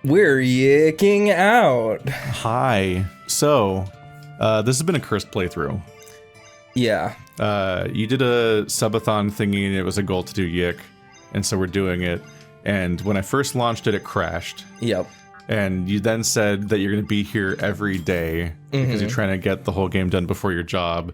We're yicking out. Hi. So, this has been a cursed playthrough. Yeah. You did a subathon thingy and it was a goal to do YIIK, and so we're doing it. And when I first launched it, it crashed. Yep. And you then said that you're going to be here every day because you're trying to get the whole game done before your job.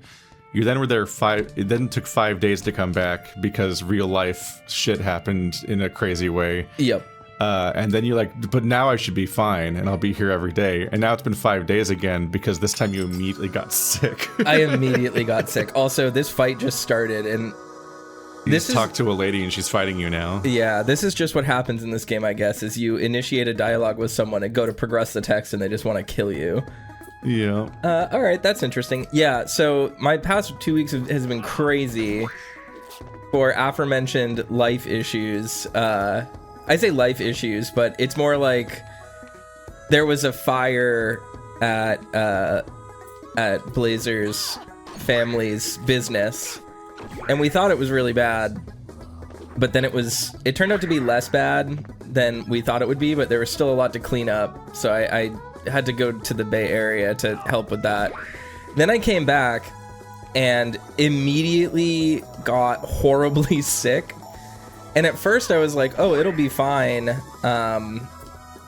You then were there it then took 5 days to come back because real life shit happened in a crazy way. Yep. And then you're like, but now I should be fine and I'll be here every day. And now it's been 5 days again because this time you immediately got sick. I immediately got sick. Also, this fight just started and you just talk to a lady and she's fighting you now. Yeah, this is just what happens in this game, I guess, is you initiate a dialogue with someone and go to progress the text and they just want to kill you. Yeah. All right, that's interesting. Yeah, so my past 2 weeks has been crazy for aforementioned life issues. I say life issues, but it's more like there was a fire at Blazer's family's business, and we thought it was really bad, but then it turned out to be less bad than we thought it would be, but there was still a lot to clean up, so I had to go to the Bay Area to help with that. Then I came back and immediately got horribly sick. And at first I was like, oh, it'll be fine.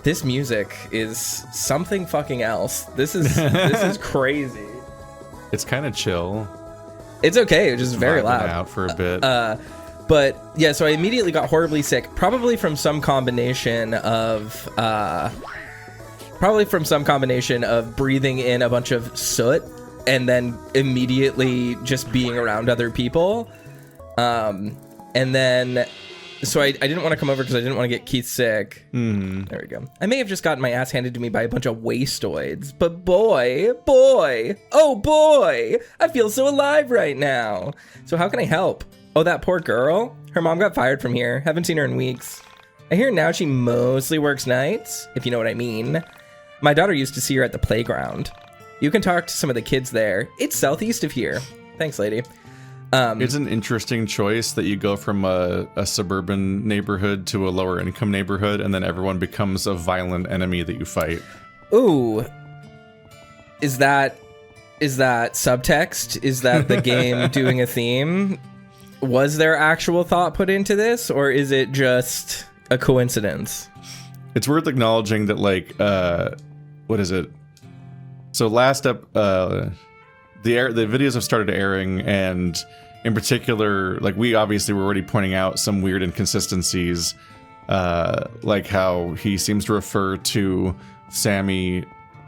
This music is something fucking else. This is crazy. It's kind of chill. It's okay. It's just very loud. Out for a bit. But yeah, so I immediately got horribly sick, probably from some combination of breathing in a bunch of soot and then immediately just being around other people. And then, so I didn't want to come over because I didn't want to get Keith sick. There we go. I may have just gotten my ass handed to me by a bunch of wastoids, but boy, oh boy, I feel so alive right now. So how can I help? Oh, that poor girl. Her mom got fired from here. Haven't seen her in weeks. I hear now she mostly works nights, if you know what I mean. My daughter used to see her at the playground. You can talk to some of the kids there. It's southeast of here. Thanks, lady. It's an interesting choice that you go from a suburban neighborhood to a lower income neighborhood, and then everyone becomes a violent enemy that you fight. Ooh. Is that subtext? Is that the game doing a theme? Was there actual thought put into this, or is it just a coincidence? It's worth acknowledging that, like, what is it? So last up, the videos have started airing, and in particular, like, we obviously were already pointing out some weird inconsistencies, like how he seems to refer to Sammy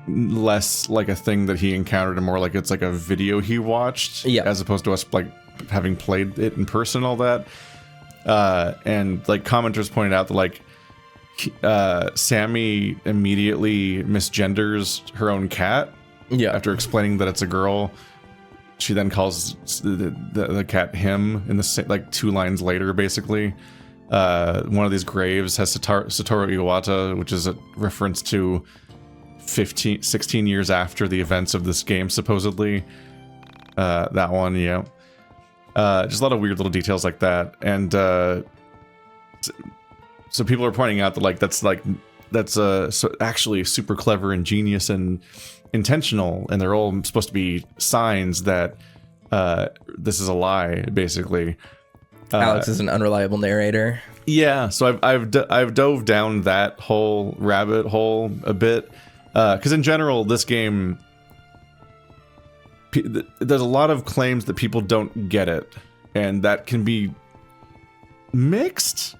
less like a thing that he encountered and more like it's like a video he watched, as opposed to us like having played it in person, all that. And like commenters pointed out that like Sammy immediately misgenders her own cat. After explaining that it's a girl, she then calls the cat him in the like 2 lines later, basically. One of these graves has Satoru Iwata, which is a reference to 16 years after the events of this game, supposedly. That one, yeah. Just a lot of weird little details like that. And so people are pointing out that like that's so actually super clever and genius and intentional, and they're all supposed to be signs that this is a lie, basically. Alex is an unreliable narrator. Yeah, so I've dove down that whole rabbit hole a bit, because in general, this game, there's a lot of claims that people don't get it, and that can be mixed.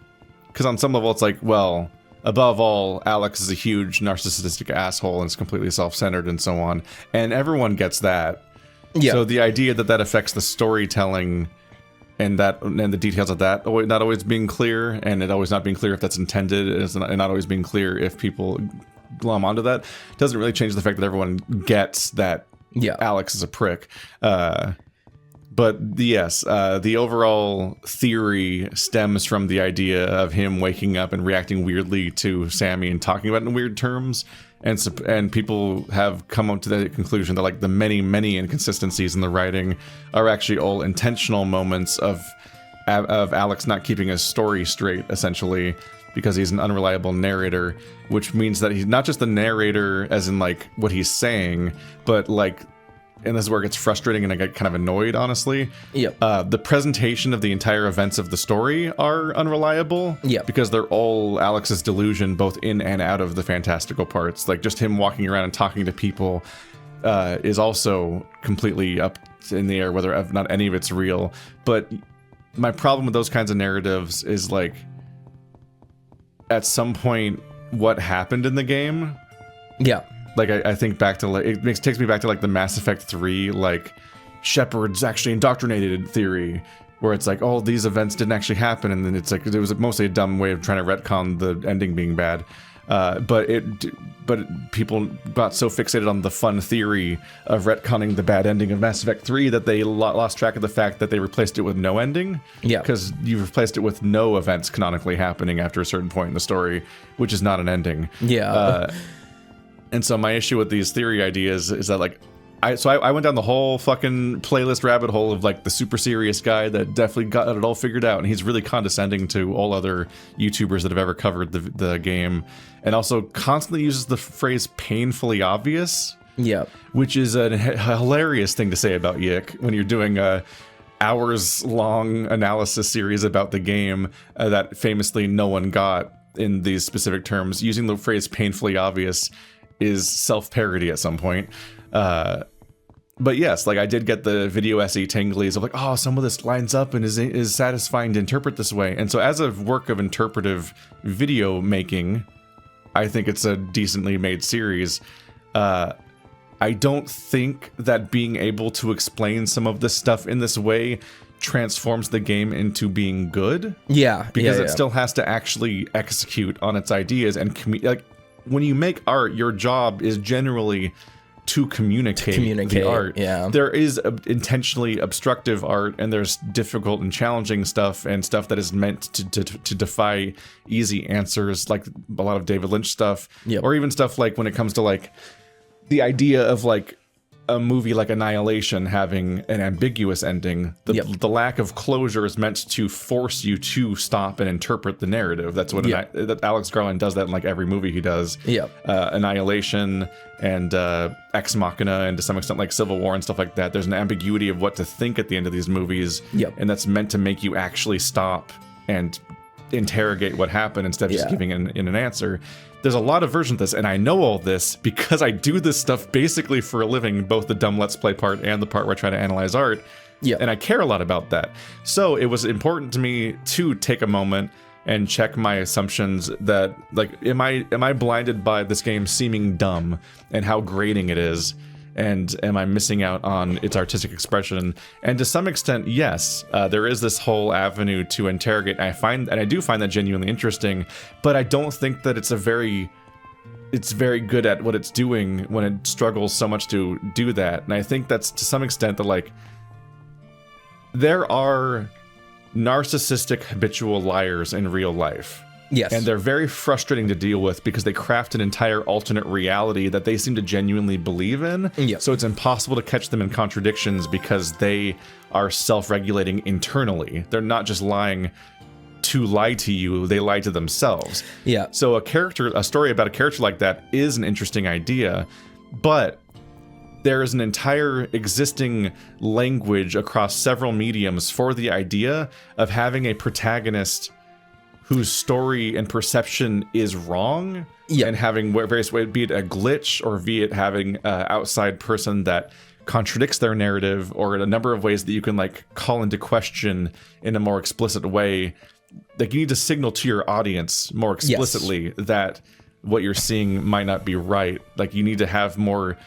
Because on some level, it's like, well, above all, Alex is a huge narcissistic asshole and is completely self-centered and so on. And everyone gets that. Yeah. So the idea that that affects the storytelling and the details of that not always being clear, and it always not being clear if that's intended, and not always being clear if people glom onto that, doesn't really change the fact that everyone gets that Alex is a prick. But yes, the overall theory stems from the idea of him waking up and reacting weirdly to Sammy and talking about it in weird terms, and people have come up to the conclusion that like the many inconsistencies in the writing are actually all intentional moments of Alex not keeping his story straight, essentially, because he's an unreliable narrator, which means that he's not just the narrator as in like what he's saying, but like, and this is where it gets frustrating and I get kind of annoyed, honestly. Yep. The presentation of the entire events of the story are unreliable. Yep. Because they're all Alex's delusion, both in and out of the fantastical parts. Like just him walking around and talking to people is also completely up in the air, whether not any of it's real. But my problem with those kinds of narratives is like, at some point, what happened in the game? Yeah. Like I think back to like takes me back to like the Mass Effect 3 like Shepard's actually indoctrinated theory, where it's like, oh, these events didn't actually happen, and then it's like it was mostly a dumb way of trying to retcon the ending being bad. But people got so fixated on the fun theory of retconning the bad ending of Mass Effect 3 that they lost track of the fact that they replaced it with no ending. Yeah. Because you replaced it with no events canonically happening after a certain point in the story, which is not an ending. Yeah. And so my issue with these theory ideas is that like, I went down the whole fucking playlist rabbit hole of like the super serious guy that definitely got it all figured out, and he's really condescending to all other YouTubers that have ever covered the game, and also constantly uses the phrase painfully obvious. Yeah. Which is a hilarious thing to say about YIIK when you're doing a hours-long analysis series about the game that famously no one got in these specific terms. Using the phrase painfully obvious is self-parody at some point. But yes, like I did get the video essay tinglies of like, oh, some of this lines up and is satisfying to interpret this way. And so as a work of interpretive video making, I think it's a decently made series. I don't think that being able to explain some of this stuff in this way transforms the game into being good. Yeah. Because it still has to actually execute on its ideas and like when you make art, your job is generally to communicate the art. Yeah. There is intentionally obstructive art, and there's difficult and challenging stuff, and stuff that is meant to defy easy answers, like a lot of David Lynch stuff. Yep. Or even stuff like when it comes to like the idea of like a movie like Annihilation having an ambiguous ending. The lack of closure is meant to force you to stop and interpret the narrative. That's what that Alex Garland does that in like every movie he does. Annihilation and Ex Machina, and to some extent like Civil War and stuff like that. There's an ambiguity of what to think at the end of these movies, and that's meant to make you actually stop and interrogate what happened instead of just giving in an answer. There's a lot of versions of this, and I know all this because I do this stuff basically for a living, both the dumb Let's Play part and the part where I try to analyze art. And I care a lot about that. So it was important to me to take a moment and check my assumptions that, like, am I blinded by this game seeming dumb and how grating it is? And am I missing out on its artistic expression? And to some extent, yes, there is this whole avenue to interrogate. And I do find that genuinely interesting, but I don't think that it's very good at what it's doing when it struggles so much to do that. And I think that's to some extent that, like, there are narcissistic habitual liars in real life. Yes. And they're very frustrating to deal with because they craft an entire alternate reality that they seem to genuinely believe in. So it's impossible to catch them in contradictions because they are self-regulating internally. They're not just lying to lie to you, they lie to themselves. So a story about a character like that is an interesting idea, but there is an entire existing language across several mediums for the idea of having a protagonist whose story and perception is wrong, and having various ways, be it a glitch or be it having an outside person that contradicts their narrative, or in a number of ways that you can like call into question in a more explicit way. Like you need to signal to your audience more explicitly that what you're seeing might not be right. Like you need to have more.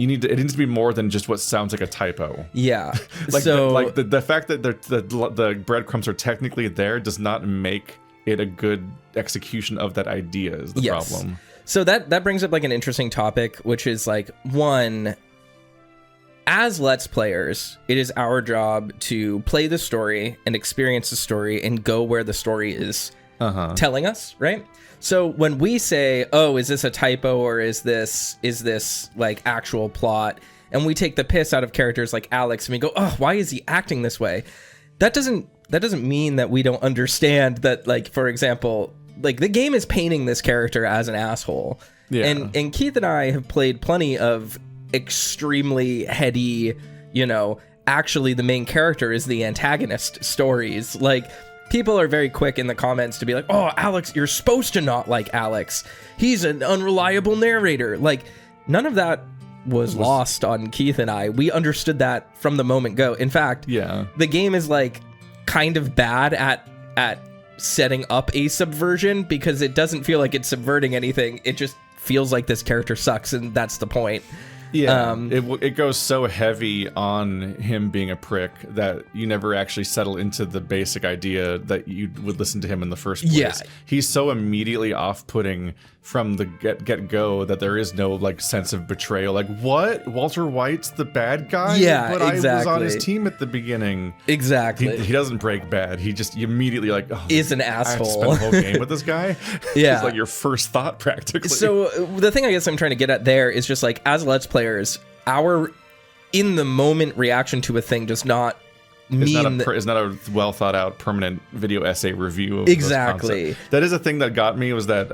It needs to be more than just what sounds like a typo. Like the fact that the breadcrumbs are technically there does not make it a good execution of that idea is the problem. So that brings up like an interesting topic, which is like, one, as Let's Players, it is our job to play the story and experience the story and go where the story is telling us, right? So when we say, oh, is this a typo or is this like actual plot? And we take the piss out of characters like Alex and we go, oh, why is he acting this way? That doesn't mean that we don't understand that, like, for example, like the game is painting this character as an asshole. Yeah. And Keith and I have played plenty of extremely heady, you know, actually the main character is the antagonist stories. Like, people are very quick in the comments to be like, oh, Alex, you're supposed to not like Alex. He's an unreliable narrator. Like, none of that was lost on Keith and I. We understood that from the moment go. In fact, the game is like kind of bad at setting up a subversion because it doesn't feel like it's subverting anything. It just feels like this character sucks, and that's the point. Yeah, it goes so heavy on him being a prick that you never actually settle into the basic idea that you would listen to him in the first place. Yeah. He's so immediately off-putting from the get-go that there is no like sense of betrayal. Like, what? Walter White's the bad guy? Yeah, but exactly. I was on his team at the beginning. Exactly. He doesn't break bad. He just immediately like, oh, is an asshole. I have to spend the whole game with this guy? Yeah. It's like your first thought practically. So the thing I guess I'm trying to get at there is just like, as Let's Players, our in the moment reaction to a thing does not mean it's not a well thought out permanent video essay review of exactly. That is a thing that got me, was that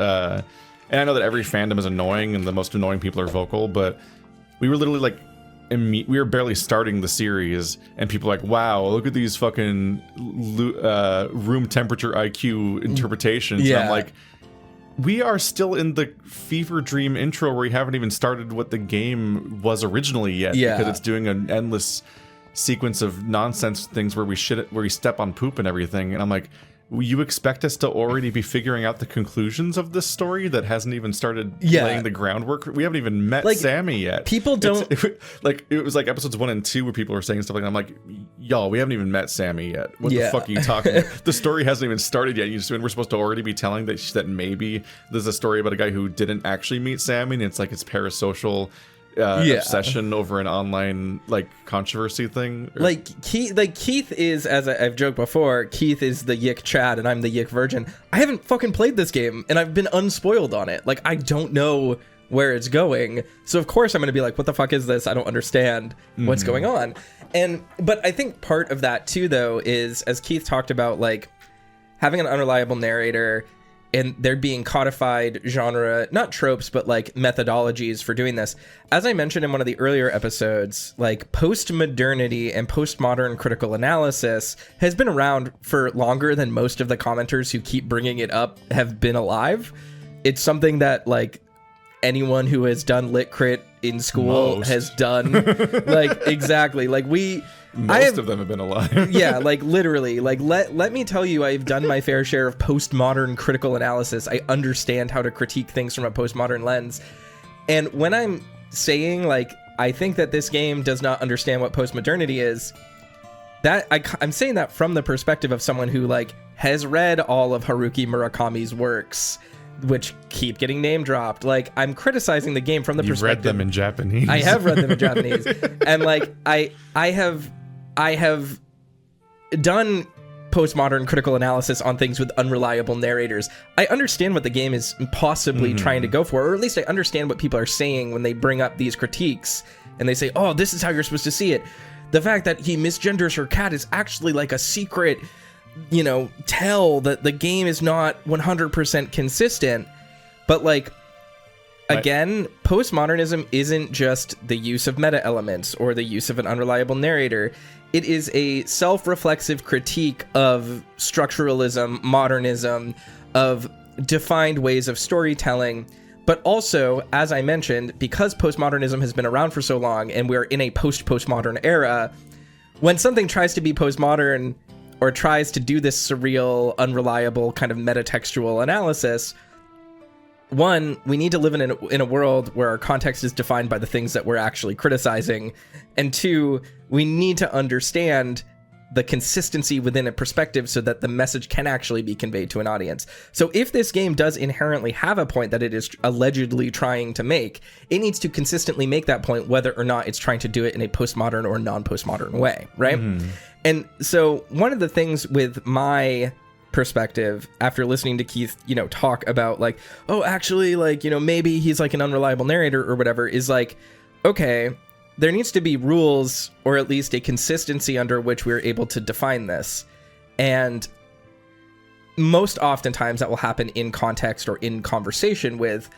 and I know that every fandom is annoying and the most annoying people are vocal, but we were literally like we were barely starting the series and people were like, wow, look at these fucking room temperature IQ interpretations. Yeah. And I'm like, we are still in the fever dream intro where we haven't even started what the game was originally yet, because it's doing an endless sequence of nonsense things where we step on poop and everything. And I'm like, you expect us to already be figuring out the conclusions of this story that hasn't even started laying the groundwork? We haven't even met Sammy yet. People don't it was like episodes 1 and 2 where people were saying stuff like that. I'm like, y'all, we haven't even met Sammy yet. What the fuck are you talking about? The story hasn't even started yet. And we're supposed to already be telling that maybe there's a story about a guy who didn't actually meet Sammy, and it's like it's parasocial obsession over an online like controversy thing. Keith is, as I've joked before, Keith is the YIIK Chad and I'm the YIIK Virgin. I haven't fucking played this game and I've been unspoiled on it. Like, I don't know where it's going, so of course I'm gonna be like, what the fuck is this? I don't understand what's going on. But I think part of that too, though, is, as Keith talked about, like having an unreliable narrator and there being codified genre, not tropes, but like methodologies for doing this. As I mentioned in one of the earlier episodes, like post-modernity and postmodern critical analysis has been around for longer than most of the commenters who keep bringing it up have been alive. It's something that like anyone who has done lit crit in school has done. Like, exactly. Like most of them have been alive. Yeah, like literally. Like let me tell you, I've done my fair share of postmodern critical analysis. I understand how to critique things from a postmodern lens. And when I'm saying like I think that this game does not understand what postmodernity is, that I'm saying that from the perspective of someone who like has read all of Haruki Murakami's works, which keep getting name dropped. Like, I'm criticizing the game from the perspective. You've read them in Japanese. I have read them in Japanese. And like I have done postmodern critical analysis on things with unreliable narrators. I understand what the game is possibly trying to go for, or at least I understand what people are saying when they bring up these critiques and they say, oh, this is how you're supposed to see it. The fact that he misgenders her cat is actually like a secret, you know, tell that the game is not 100% consistent. But like, again, postmodernism isn't just the use of meta elements or the use of an unreliable narrator. It is a self-reflexive critique of structuralism, modernism, of defined ways of storytelling. But also, as I mentioned, because postmodernism has been around for so long and we're in a post-postmodern era, when something tries to be postmodern or tries to do this surreal, unreliable kind of metatextual analysis, one, we need to live in a world where our context is defined by the things that we're actually criticizing. And two, we need to understand the consistency within a perspective so that the message can actually be conveyed to an audience. So if this game does inherently have a point that it is allegedly trying to make, it needs to consistently make that point whether or not it's trying to do it in a postmodern or non-postmodern way, right? And so one of the things with my perspective after listening to Keith, you know, talk about like, oh, actually, like, you know, maybe he's like an unreliable narrator or whatever, is like, okay, there needs to be rules or at least a consistency under which we're able to define this. And most oftentimes that will happen in context or in conversation with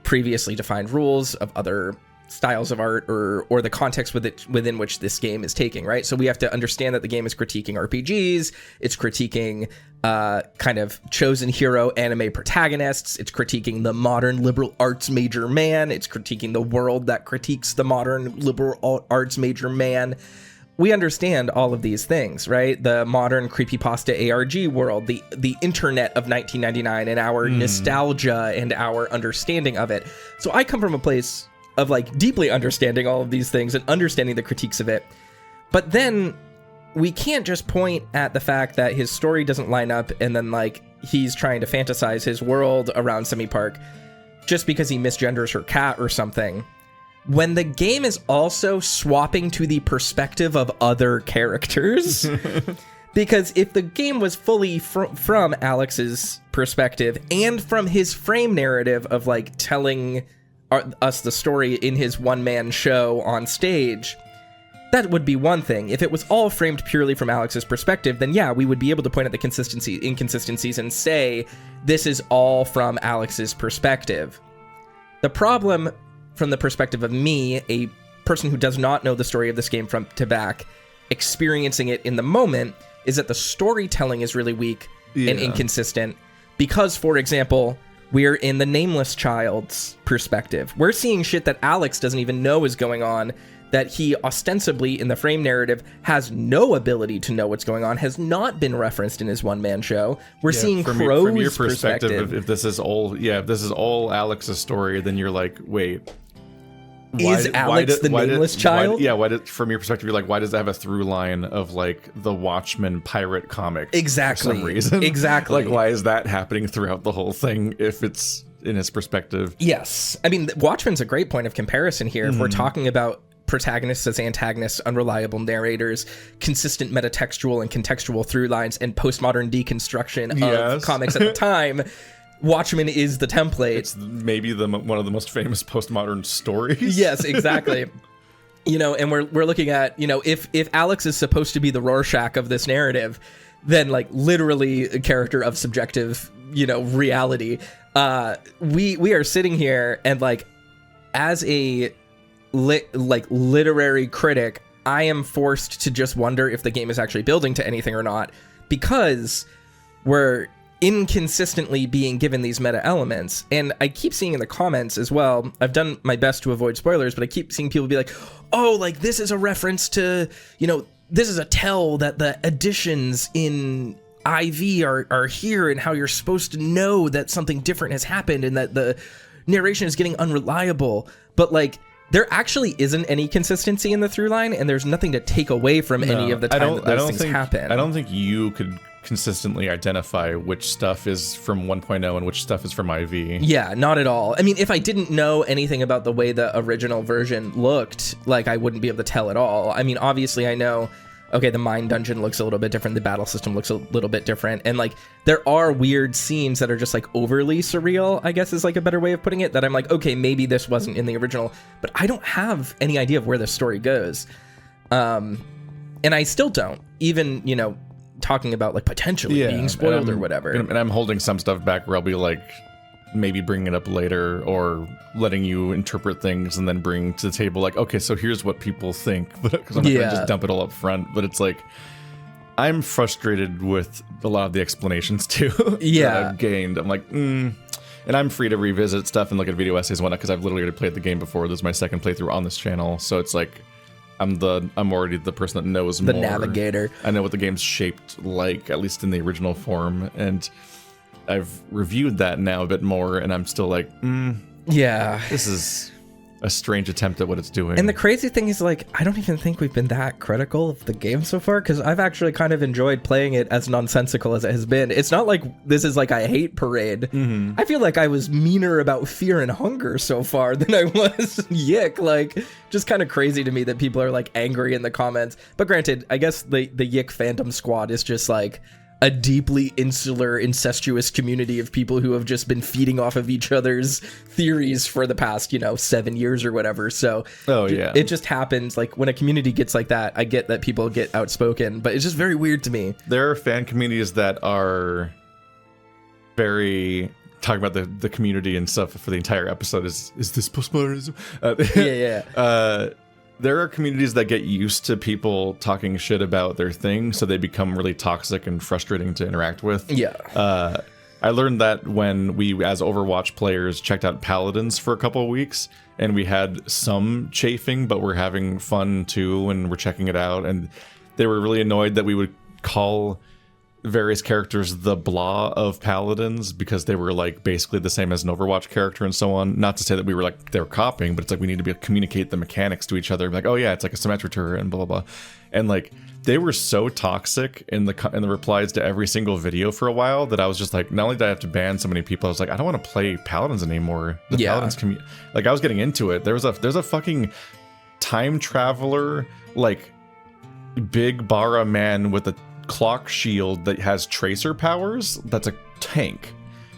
previously defined rules of other styles of art or the context within which this game is taking, right? So we have to understand that the game is critiquing RPGs, it's critiquing kind of chosen hero anime protagonists, it's critiquing the modern liberal arts major man, it's critiquing the world that critiques the modern liberal arts major man. We understand all of these things, right? The modern creepypasta ARG world, the internet of 1999 and our nostalgia and our understanding of it. So I come from a place of like deeply understanding all of these things and understanding the critiques of it. But then we can't just point at the fact that his story doesn't line up and then like he's trying to fantasize his world around Semi Park just because he misgenders her cat or something. When the game is also swapping to the perspective of other characters. Because if the game was fully from Alex's perspective and from his frame narrative of like telling us the story in his one-man show on stage, that would be one thing. If it was all framed purely from Alex's perspective, then yeah, we would be able to point at the inconsistencies and say, this is all from Alex's perspective. The problem from the perspective of me, a person who does not know the story of this game front to back, experiencing it in the moment, is that the storytelling is really weak and inconsistent. Because, for example, we're in the nameless child's perspective. We're seeing shit that Alex doesn't even know is going on, that he ostensibly in the frame narrative has no ability to know what's going on, has not been referenced in his one-man show. We're seeing Crow's from your perspective. If this is all Alex's story, then you're like, wait, is Alex the nameless child? From your perspective, you're like, why does that have a through line of like the Watchmen pirate comic? Exactly. For some reason. Exactly. Like, why is that happening throughout the whole thing if it's in his perspective? Yes. I mean, Watchmen's a great point of comparison here. If we're talking about protagonists as antagonists, unreliable narrators, consistent metatextual and contextual through lines, and postmodern deconstruction of comics at the time, Watchmen is the template. It's maybe one of the most famous postmodern stories. Yes, exactly. And we're looking at, if Alex is supposed to be the Rorschach of this narrative, then like literally a character of subjective, reality. We are sitting here and like, as a literary critic, I am forced to just wonder if the game is actually building to anything or not, because we're inconsistently being given these meta elements. And I keep seeing in the comments as well, I've done my best to avoid spoilers, but I keep seeing people be like, oh, like this is a reference to, this is a tell that the additions in IV are here and how you're supposed to know that something different has happened and that the narration is getting unreliable. But like, there actually isn't any consistency in the through line, and there's nothing to take away from any of the time that those things happen. I don't think you could consistently identify which stuff is from 1.0 and which stuff is from IV. Yeah, not at all. I mean, if I didn't know anything about the way the original version looked, like I wouldn't be able to tell at all. I mean, obviously I know, okay, the mine dungeon looks a little bit different, the battle system looks a little bit different, and like there are weird scenes that are just like overly surreal, I guess is like a better way of putting it, that I'm like, okay, maybe this wasn't in the original, but I don't have any idea of where the story goes. And I still don't, even, talking about like potentially being spoiled or whatever. And I'm holding some stuff back where I'll be like, maybe bringing it up later or letting you interpret things and then bring to the table like, okay, so here's what people think, because I'm not gonna just dump it all up front. But it's like, I'm frustrated with a lot of the explanations too that I've gained. I'm like, and I'm free to revisit stuff and look at video essays and whatnot, because I've literally already played the game before. This is my second playthrough on this channel, so it's like I'm already the person that knows more. The navigator. I know what the game's shaped like, at least in the original form, and I've reviewed that now a bit more, and I'm still like, this is a strange attempt at what it's doing. And the crazy thing is, like, I don't even think we've been that critical of the game so far, because I've actually kind of enjoyed playing it as nonsensical as it has been. It's not like this is like a hate parade. I feel like I was meaner about Fear and Hunger so far than I was YIIK. Like, just kind of crazy to me that people are like angry in the comments. But granted, I guess the YIIK fandom squad is just like a deeply insular, incestuous community of people who have just been feeding off of each other's theories for the past, 7 years or whatever. So it just happens. Like, when a community gets like that, I get that people get outspoken, but it's just very weird to me. There are fan communities that are very talking about the community and stuff for the entire episode. Is this postmodernism? There are communities that get used to people talking shit about their thing, so they become really toxic and frustrating to interact with. I learned that when we, as Overwatch players, checked out Paladins for a couple of weeks, and we had some chafing, but we're having fun too, and we're checking it out, and they were really annoyed that we would call various characters the blah of Paladins because they were like basically the same as an Overwatch character and so on. Not to say that we were like they were copying, but it's like we need to be able to communicate the mechanics to each other. Like, oh yeah, it's like a symmetric turret and blah blah blah. And like they were so toxic in the replies to every single video for a while that I was just like, not only did I have to ban so many people, I was like, I don't want to play Paladins anymore. The Paladins like I was getting into it. There's a fucking time traveler like big bara man with a clock shield that has tracer powers. That's a tank.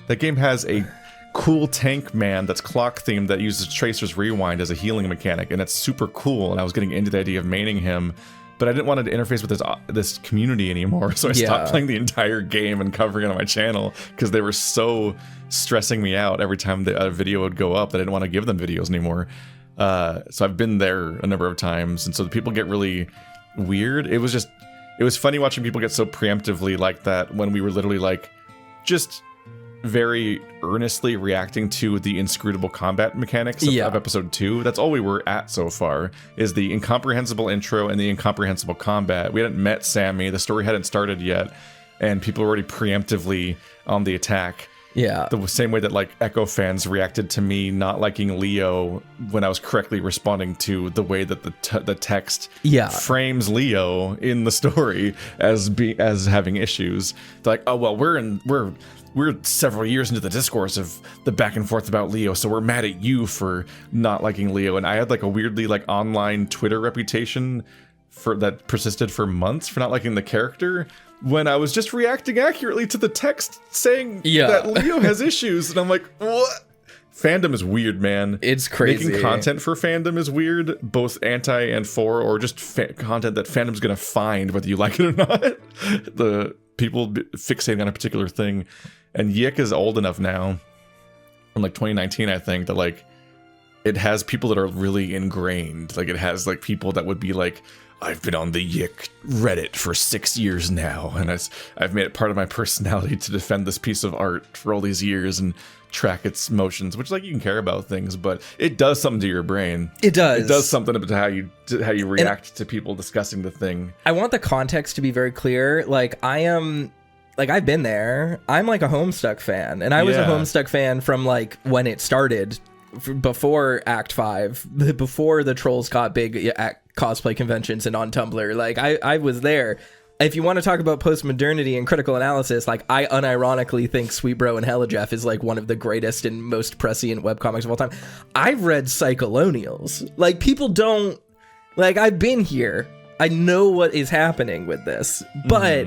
That game has a cool tank man that's clock themed that uses Tracer's Rewind as a healing mechanic, and it's super cool, and I was getting into the idea of maining him, but I didn't want to interface with this community anymore, so I stopped playing the entire game and covering it on my channel because they were so stressing me out every time a video would go up that I didn't want to give them videos anymore. So I've been there a number of times, and so the people get really weird. It was funny watching people get so preemptively like that when we were literally like just very earnestly reacting to the inscrutable combat mechanics of episode 2. That's all we were at so far, is the incomprehensible intro and the incomprehensible combat. We hadn't met Sammy, the story hadn't started yet, and people were already preemptively on the attack. The same way that like Echo fans reacted to me not liking Leo when I was correctly responding to the way that the text frames Leo in the story as having issues. They're like, oh well, we're several years into the discourse of the back and forth about Leo, so we're mad at you for not liking Leo. And I had like a weirdly like online Twitter reputation that persisted for months for not liking the character, when I was just reacting accurately to the text saying that Leo has issues. And I'm like, what? Fandom is weird, man. It's crazy. Making content for fandom is weird, both anti and for, or just content that fandom's gonna find whether you like it or not. The people fixating on a particular thing. And YIIK is old enough now, from like 2019, I think, that like it has people that are really ingrained. Like it has like people that would be like, I've been on the YIIK Reddit for 6 years now, and I've made it part of my personality to defend this piece of art for all these years and track its motions, which like you can care about things, but it does something to your brain. It does. It does something about how you react to people discussing the thing. I want the context to be very clear. Like I've been there. I'm like a Homestuck fan, and I was a Homestuck fan from like when it started, before Act 5, before the trolls got big at cosplay conventions and on Tumblr. Like I was there. If you want to talk about postmodernity and critical analysis, like I unironically think Sweetbro and Hella Jeff is like one of the greatest and most prescient webcomics of all time. I've read Psycholonials. Like people don't, like I've been here. I know what is happening with this, but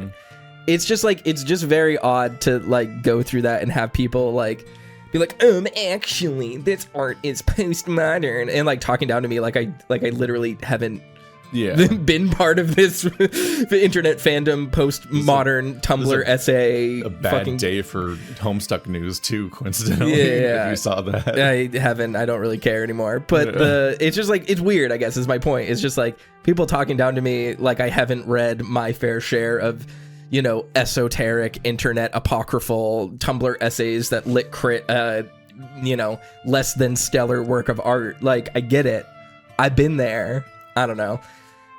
it's just like, it's just very odd to like go through that and have people like be like, actually this art is postmodern, and like talking down to me like I literally haven't been part of this internet fandom postmodern Tumblr essay. A bad day for Homestuck news too, coincidentally. If you saw that. I haven't. I don't really care anymore. But it's just like, it's weird, I guess is my point. It's just like people talking down to me like I haven't read my fair share of, you know, esoteric internet apocryphal Tumblr essays that lit crit you know, less than stellar work of art. Like I get it. I've been there. I don't know.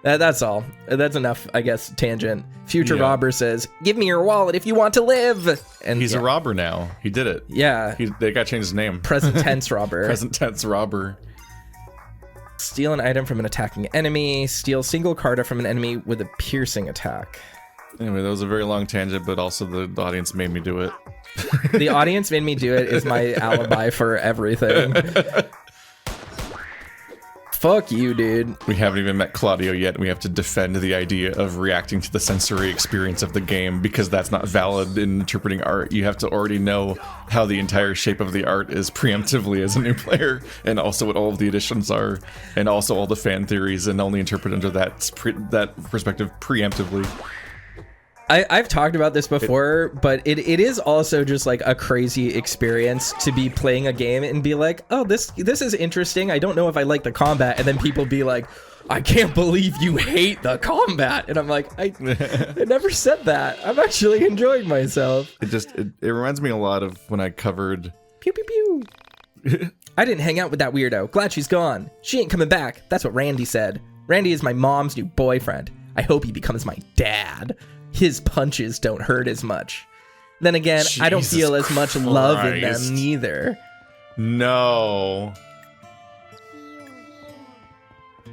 That's all. That's enough, I guess, tangent. Future Robber says, give me your wallet if you want to live. And he's a robber now. He did it. Yeah. They got to change his name. Present tense robber. Present tense robber. Steal an item from an attacking enemy. Steal single card from an enemy with a piercing attack. Anyway, that was a very long tangent, but also the audience made me do it. The audience made me do it is my alibi for everything. Fuck you, dude. We haven't even met Claudio yet, and we have to defend the idea of reacting to the sensory experience of the game because that's not valid in interpreting art. You have to already know how the entire shape of the art is preemptively as a new player, and also what all of the additions are, and also all the fan theories, and only interpret under that perspective preemptively. I've talked about this before, but it is also just like a crazy experience to be playing a game and be like, oh, this is interesting. I don't know if I like the combat. And then people be like, I can't believe you hate the combat. And I'm like, I never said that. I'm actually enjoying myself. It reminds me a lot of when I covered... Pew, pew, pew. I didn't hang out with that weirdo. Glad she's gone. She ain't coming back. That's what Randy said. Randy is my mom's new boyfriend. I hope he becomes my dad. His punches don't hurt as much. Then again, Jesus I don't feel as much love in them neither. No.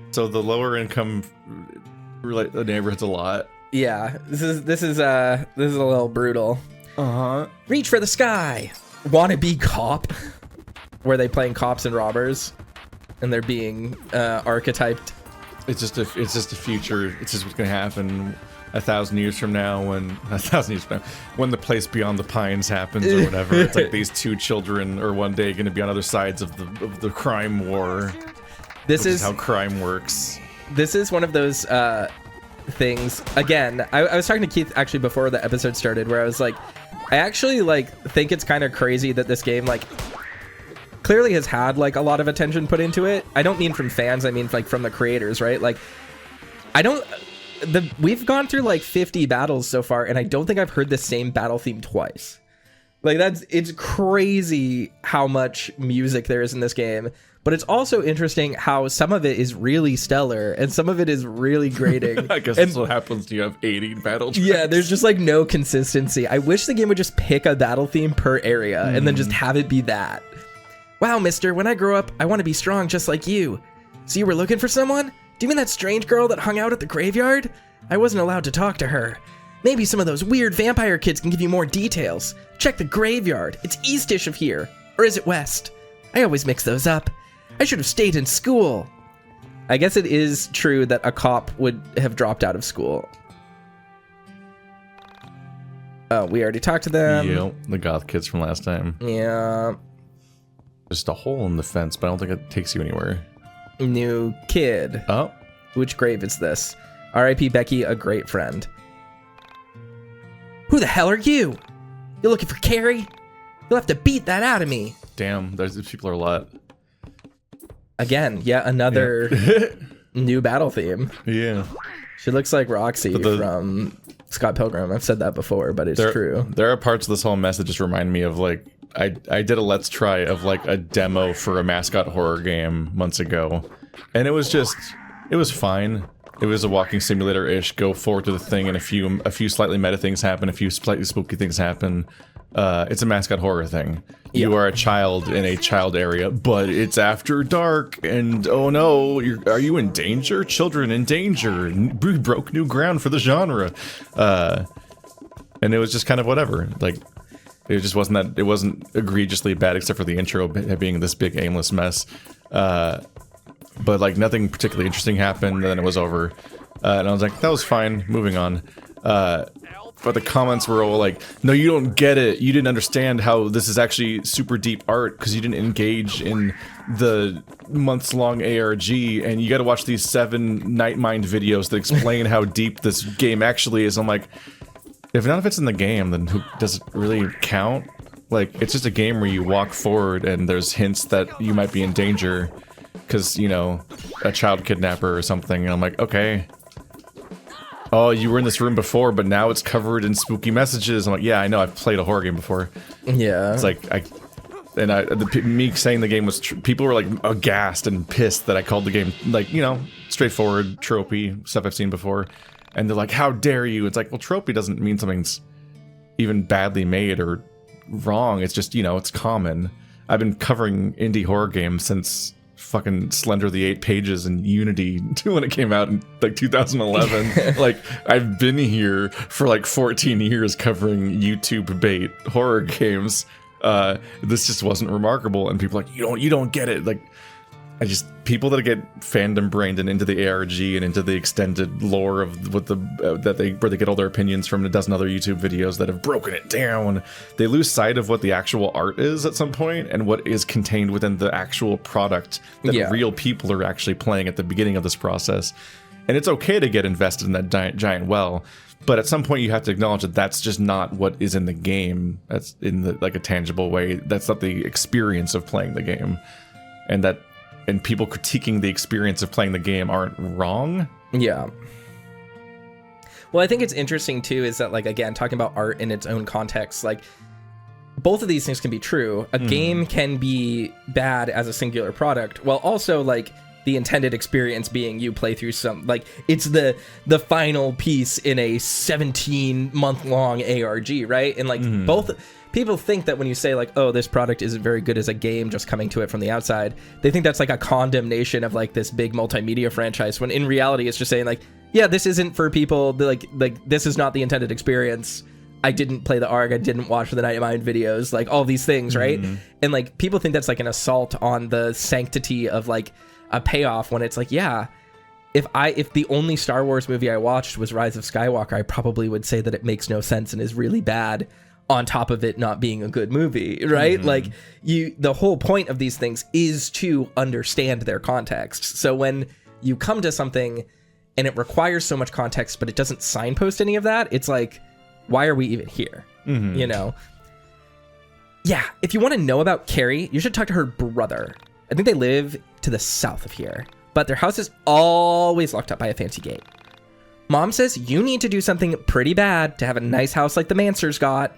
So the lower income relate the neighborhoods a lot. Yeah, this is a little brutal. Uh-huh. Reach for the sky. Wanna be cop? Where they playing cops and robbers and they're being archetyped. It's just a future. It's just what's gonna happen 1,000 years from now when the place beyond the pines happens or whatever. It's like these two children are one day going to be on other sides of the crime war. This is how crime works. This is one of those things. Again, I was talking to Keith actually before the episode started, where I was like, I actually think it's kind of crazy that this game clearly has had a lot of attention put into it. I don't mean from fans. I mean from the creators, right? We've gone through 50 battles so far, and I don't think I've heard the same battle theme twice. It's crazy how much music there is in this game, but it's also interesting how some of it is really stellar and some of it is really grating. I guess that's what happens when you have 80 battle tracks. Yeah, there's just no consistency. I wish the game would just pick a battle theme per area and then just have it be that. Wow, mister, when I grow up, I want to be strong just like you. So you were looking for someone? Do you mean that strange girl that hung out at the graveyard? I wasn't allowed to talk to her. Maybe some of those weird vampire kids can give you more details. Check the graveyard. It's eastish of here. Or is it west? I always mix those up. I should have stayed in school. I guess it is true that a cop would have dropped out of school. Oh, we already talked to them. Yep, the goth kids from last time. Yeah. Just a hole in the fence, but I don't think it takes you anywhere. New kid. Oh. Which grave is this? R.I.P. Becky, a great friend. Who the hell are you? You looking for Carrie? You'll have to beat that out of me. Damn, these people are a lot. Again, yet another new battle theme. Yeah. She looks like Roxy from Scott Pilgrim. I've said that before, but it's true. There are parts of this whole mess that just remind me of I did a let's try of a demo for a mascot horror game months ago, and it was fine. It was a walking simulator-ish, go forward to the thing, and a few slightly meta things happen, a few slightly spooky things happen. It's a mascot horror thing. Yeah. You are a child in a child area, but it's after dark, and oh no, are you in danger? Children in danger. We broke new ground for the genre. And it was just kind of whatever. It just wasn't it wasn't egregiously bad except for the intro being this big aimless mess. But nothing particularly interesting happened, and then it was over. And I was like, that was fine, moving on. But the comments were all no, you don't get it. You didn't understand how this is actually super deep art because you didn't engage in the months-long ARG, and you gotta watch these 7 Nightmind videos that explain how deep this game actually is. I'm like, if none of it's in the game, then does it really count? It's just a game where you walk forward and there's hints that you might be in danger because, a child kidnapper or something. And I'm like, okay. Oh, you were in this room before, but now it's covered in spooky messages. I'm like, yeah, I know, I've played a horror game before. Yeah. It's me saying the game was, people were aghast and pissed that I called the game, straightforward, tropey, stuff I've seen before. And they're like, how dare you? It's well, tropey doesn't mean something's even badly made or wrong. It's just, it's common. I've been covering indie horror games since fucking Slender the 8 Pages and Unity when it came out in 2011. I've been here for 14 years covering YouTube bait horror games. This just wasn't remarkable, and people are like, you don't get it. People that get fandom brained and into the ARG and into the extended lore of where they get all their opinions from a dozen other YouTube videos that have broken it down, they lose sight of what the actual art is at some point and what is contained within the actual product that real people are actually playing at the beginning of this process. And it's okay to get invested in that giant well, But at some point you have to acknowledge that that's just not what is in the game. That's in the like a tangible way. That's not the experience of playing the game. And people critiquing the experience of playing the game aren't wrong. Yeah. Well, I think it's interesting too is that, like, again, talking about art in its own context, like, both of these things can be true. A game can be bad as a singular product, while also, like, the intended experience being you play through some, like, it's the final piece in a 17-month-long ARG, right? And, like, both people think that when you say, like, oh, this product isn't very good as a game, just coming to it from the outside, they think that's like a condemnation of, like, this big multimedia franchise, when in reality it's just saying, like, yeah, this isn't for people, like this is not the intended experience. I didn't play the ARG, I didn't watch the Night Mind videos, like, all these things, right? And, like, people think that's, like, an assault on the sanctity of, like, a payoff, when it's like, yeah, if the only Star Wars movie I watched was Rise of Skywalker, I probably would say that it makes no sense and is really bad, on top of it not being a good movie, right? Like, the whole point of these things is to understand their context. So when you come to something and it requires so much context, but it doesn't signpost any of that, it's like, why are we even here? You know? Yeah, if you want to know about Carrie, you should talk to her brother. I think they live to the south of here, but their house is always locked up by a fancy gate. Mom says you need to do something pretty bad to have a nice house like the Mansers got.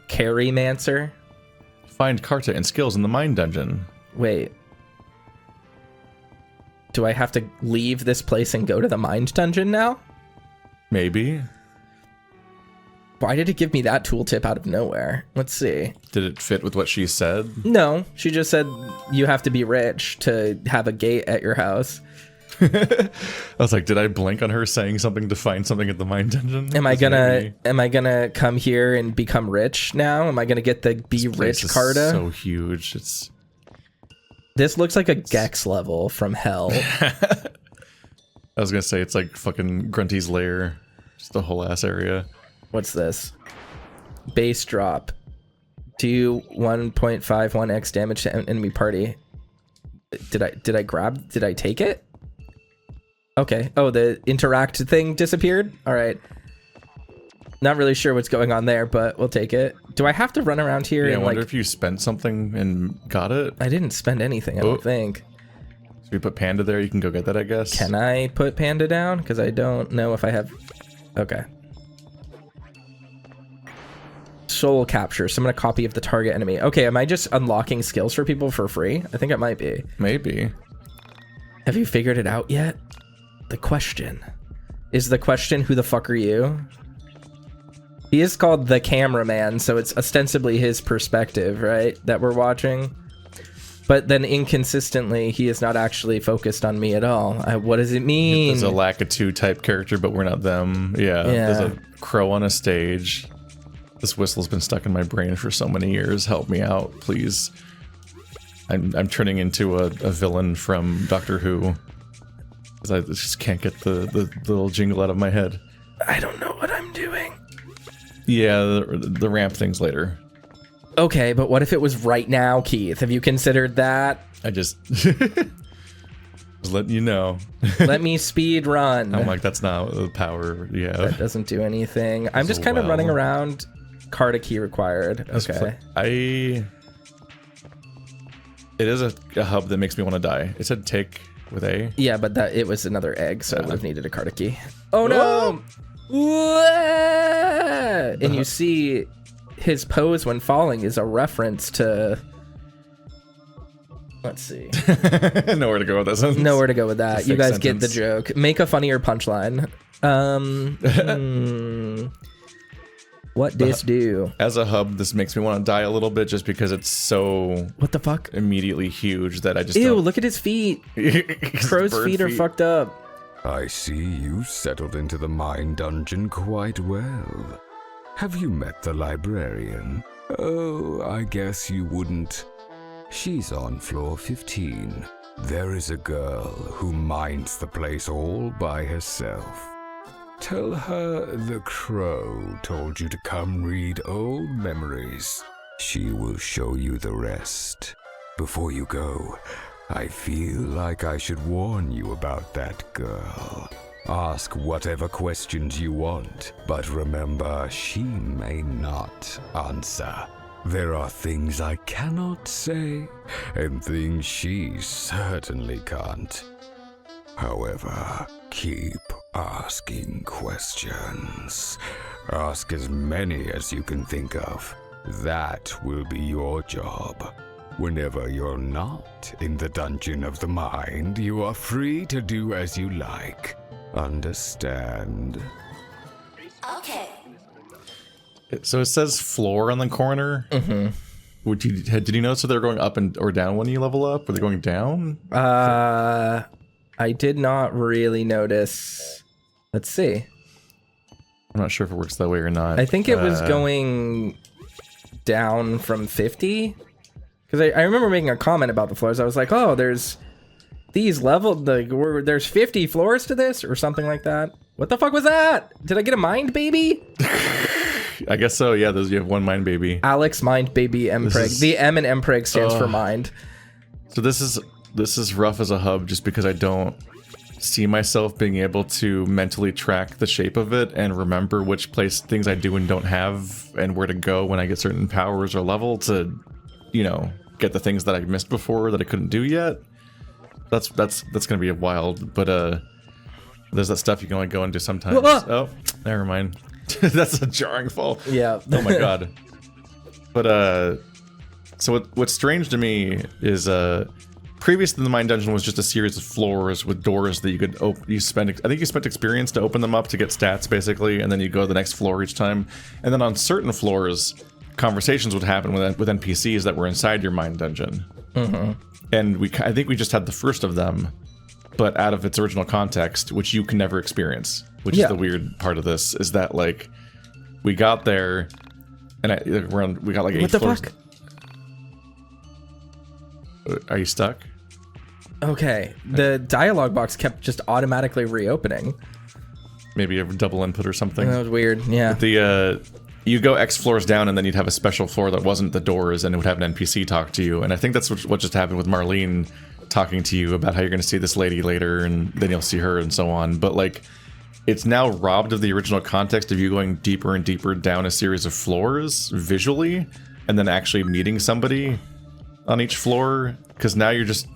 Carrie Manser? Find Carta and skills in the mine dungeon. Wait. Do I have to leave this place and go to the mine dungeon now? Maybe. Why did it give me that tooltip out of nowhere? Let's see. Did it fit with what she said? No, she just said you have to be rich to have a gate at your house. I was like, did I blink on her saying something to find something at the mine dungeon? Am I gonna come here and become rich now? Am I gonna get the be rich Carta? So huge. This looks like a Gex level from hell. I was gonna say it's like fucking Grunty's lair, just the whole ass area. What's this? Base drop. Do 1.51x damage to enemy party. Did I take it? Okay. Oh, the interact thing disappeared? All right. Not really sure what's going on there, but we'll take it. Do I have to run around here? Yeah, I wonder if you spent something and got it. I didn't spend anything, I don't think. So we put Panda there, you can go get that, I guess. Can I put Panda down? Because I don't know if I have... Okay. Soul capture. Summon a copy of the target enemy. Okay, am I just unlocking skills for people for free? I think it might be. Maybe. Have you figured it out yet? The question. Is the question, who the fuck are you? He is called the cameraman, so it's ostensibly his perspective, right? That we're watching. But then inconsistently, he is not actually focused on me at all. What does it mean? There's a Lakitu type character, but we're not them. Yeah, there's a crow on a stage. This whistle's been stuck in my brain for so many years. Help me out, please. I'm turning into a villain from Doctor Who. Because I just can't get the little jingle out of my head. I don't know what I'm doing. Yeah, the ramp thing's later. Okay, but what if it was right now, Keith? Have you considered that? I just... just letting you know. Let me speed run. I'm like, that's not the power. Yeah. That doesn't do anything. I'm just kind of running around. Carta key required. Okay. It is a hub that makes me want to die. It said take with A. Yeah, but it was another egg, so I would have needed a Carta key. Oh no! Whoa! And you see his pose when falling is a reference to... Let's see. Nowhere to go with that sentence. Nowhere to go with that. You guys get the joke. Make a funnier punchline. What this do? As a hub, this makes me want to die a little bit just because it's so... What the fuck? Immediately huge that I just Ew, look at his feet. Crow's feet are fucked up. I see you settled into the mine dungeon quite well. Have you met the librarian? Oh, I guess you wouldn't. She's on floor 15. There is a girl who minds the place all by herself. Tell her the crow told you to come read old memories. She will show you the rest. Before you go, I feel like I should warn you about that girl. Ask whatever questions you want, but remember, she may not answer. There are things I cannot say, and things she certainly can't. However, keep asking questions. Ask as many as you can think of. That will be your job. Whenever you're not in the dungeon of the mind, you are free to do as you like. Understand? Okay. So it says floor on the corner. Mm-hmm. Did you notice that they're going up or down when you level up? Were they going down? I did not really notice. Let's see. I'm not sure if it works that way or not. I think it was going down from 50. Because I remember making a comment about the floors. I was like, oh, there's these leveled, there's 50 floors to this or something like that. What the fuck was that? Did I get a mind baby? I guess so. Yeah, you have one mind baby. Alex mind baby mpreg. The M in mpreg stands for mind. So this is rough as a hub just because I don't see myself being able to mentally track the shape of it and remember which things I do and don't have and where to go when I get certain powers or level to, get the things that I missed before that I couldn't do yet. That's gonna be wild, but there's that stuff you can only go and do sometimes. Oh, never mind. That's a jarring fall. Yeah. Oh my god. But so what's strange to me is previous to the mine dungeon was just a series of floors with doors that you could open. I think you spent experience to open them up to get stats basically, and then you go to the next floor each time. And then on certain floors, conversations would happen with NPCs that were inside your mine dungeon. Mm-hmm. And I think we just had the first of them, but out of its original context, which you can never experience. Which is the weird part of this, is that like we got there, and we got like 8 floors. What the fuck? Are you stuck? Okay, the dialogue box kept just automatically reopening. Maybe a double input or something. That was weird. Yeah. But you go X floors down, and then you'd have a special floor that wasn't the doors, and it would have an NPC talk to you. And I think that's what just happened with Marlene talking to you about how you're going to see this lady later, and then you'll see her and so on. But like, it's now robbed of the original context of you going deeper and deeper down a series of floors visually, and then actually meeting somebody on each floor, because now you're just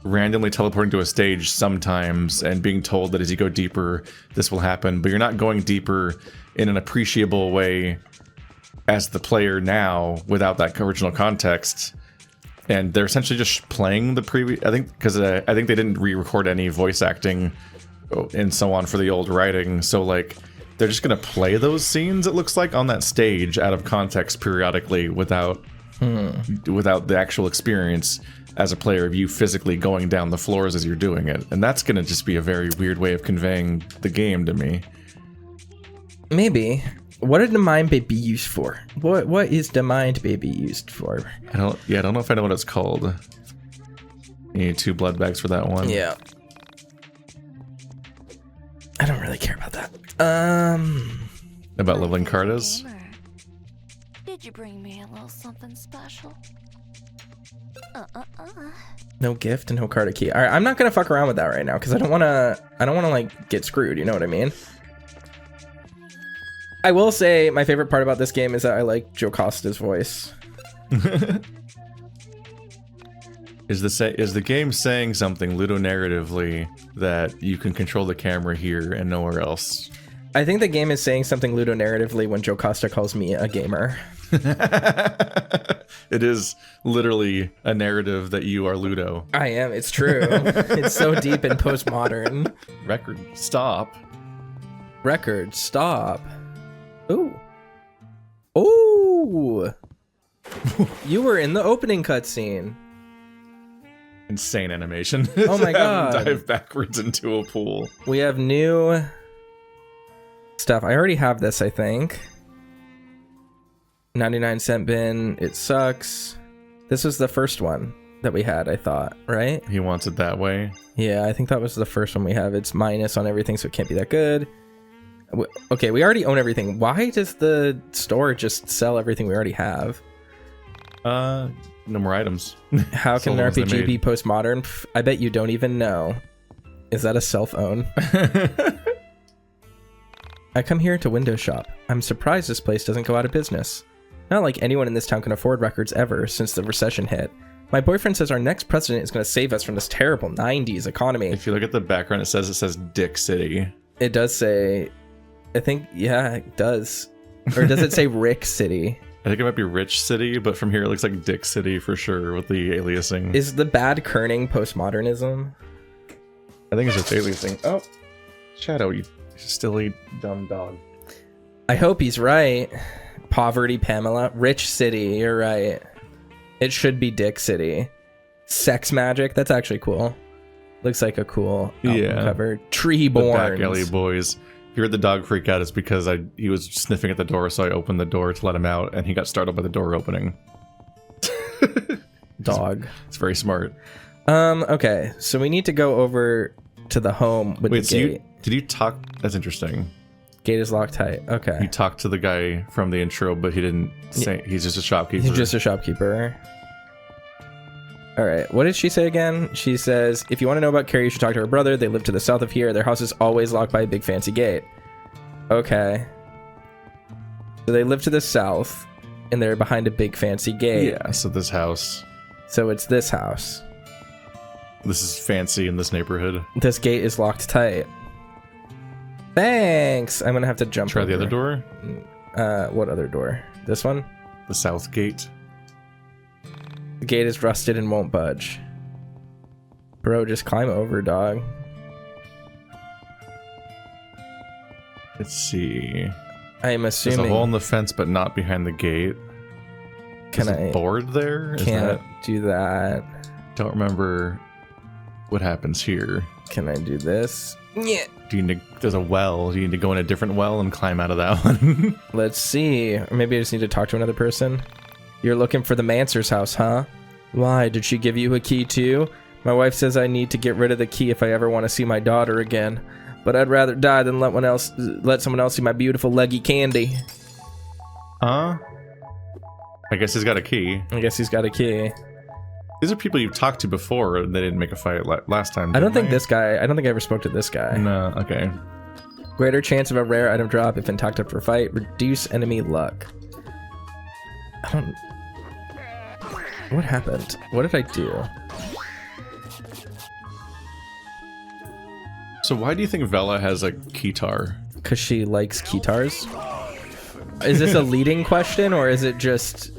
randomly teleporting to a stage sometimes and being told that as you go deeper, this will happen, but you're not going deeper in an appreciable way as the player now without that original context. And they're essentially just playing the previous, I think, because I think they didn't re-record any voice acting and so on for the old writing, so like they're just gonna play those scenes, it looks like, on that stage out of context periodically without the actual experience as a player of you physically going down the floors as you're doing it. And that's gonna just be a very weird way of conveying the game to me. Maybe. What did the mind baby used for? What is the mind baby used for? I don't know if I know what it's called. You need 2 blood bags for that one. Yeah. I don't really care about that. About leveling Cartas? Did you bring me a little something special? No gift and no Carta key. All right, I'm not gonna fuck around with that right now because I don't wanna like get screwed. You know what I mean? I will say my favorite part about this game is that I like Jocasta's voice. Is the game saying something ludonarratively that you can control the camera here and nowhere else? I think the game is saying something ludonarratively when Jocasta calls me a gamer. It is literally a narrative that you are Ludo. I am. It's true. It's so deep in postmodern. Record stop. Record stop. Ooh. Ooh. You were in the opening cutscene. Insane animation. Oh my god. Dive backwards into a pool. We have new stuff. I already have this, I think. 99-cent bin. It sucks. This was the first one that we had, I thought, right? He wants it that way. Yeah, I think that was the first one we have. It's minus on everything, so it can't be that good. Okay, we already own everything. Why does the store just sell everything we already have? No more items. How can an RPG be postmodern? I bet you don't even know. Is that a self-own? I come here to window shop. I'm surprised this place doesn't go out of business. Not like anyone in this town can afford records ever since the recession hit. My boyfriend says our next president is going to save us from this terrible 90s economy. If you look at the background, it says Dick City. It does say, I think, yeah, it does. Or does it say Rick City? I think it might be Rich City, but from here it looks like Dick City for sure with the aliasing. Is the bad kerning postmodernism? I think it's just aliasing. Oh, Shadow, you silly dumb dog. I hope he's right. Poverty Pamela. Rich City, you're right. It should be Dick City. Sex Magic, that's actually cool. Looks like a cool album cover. Treeborns. The Back Alley Boys. If you heard the dog freak out, it's because he was sniffing at the door, so I opened the door to let him out, and he got startled by the door opening. Dog. It's very smart. Okay, so we need to go over to the home with the gate. Did you talk? That's interesting. Gate is locked tight. Okay. You talked to the guy from the intro, but he didn't say. He's just a shopkeeper. He's just a shopkeeper. All right. What did she say again? She says, if you want to know about Carrie, you should talk to her brother. They live to the south of here. Their house is always locked by a big fancy gate. Okay. So they live to the south, and they're behind a big fancy gate. Yeah, so this house. So it's this house. This is fancy in this neighborhood. This gate is locked tight. Thanks. I'm gonna have to jump. Try over. the other door. What other door? This one? The south gate. The gate is rusted and won't budge. Bro, just climb over, dog. Let's see. I'm assuming there's a hole in the fence, but not behind the gate. Can Is a board there? Can't do that. Don't remember what happens here. Can I do this? Yeah. There's a well. Do you need to go in a different well and climb out of that one? Let's see. Or maybe I just need to talk to another person. You're looking for the Mancer's house, huh? Why? Did she give you a key too? My wife says I need to get rid of the key if I ever want to see my daughter again. But I'd rather die than let someone else see my beautiful leggy candy. Huh? I guess he's got a key. I guess he's got a key. These are people you've talked to before, and they didn't make a fight last time. I don't think this guy. I don't think I ever spoke to this guy. No. Okay. Greater chance of a rare item drop if intact up for fight. Reduce enemy luck. I don't. What happened? What did I do? So why do you think Vela has a keytar? Because she likes keytars. Is this a leading question, or is it just?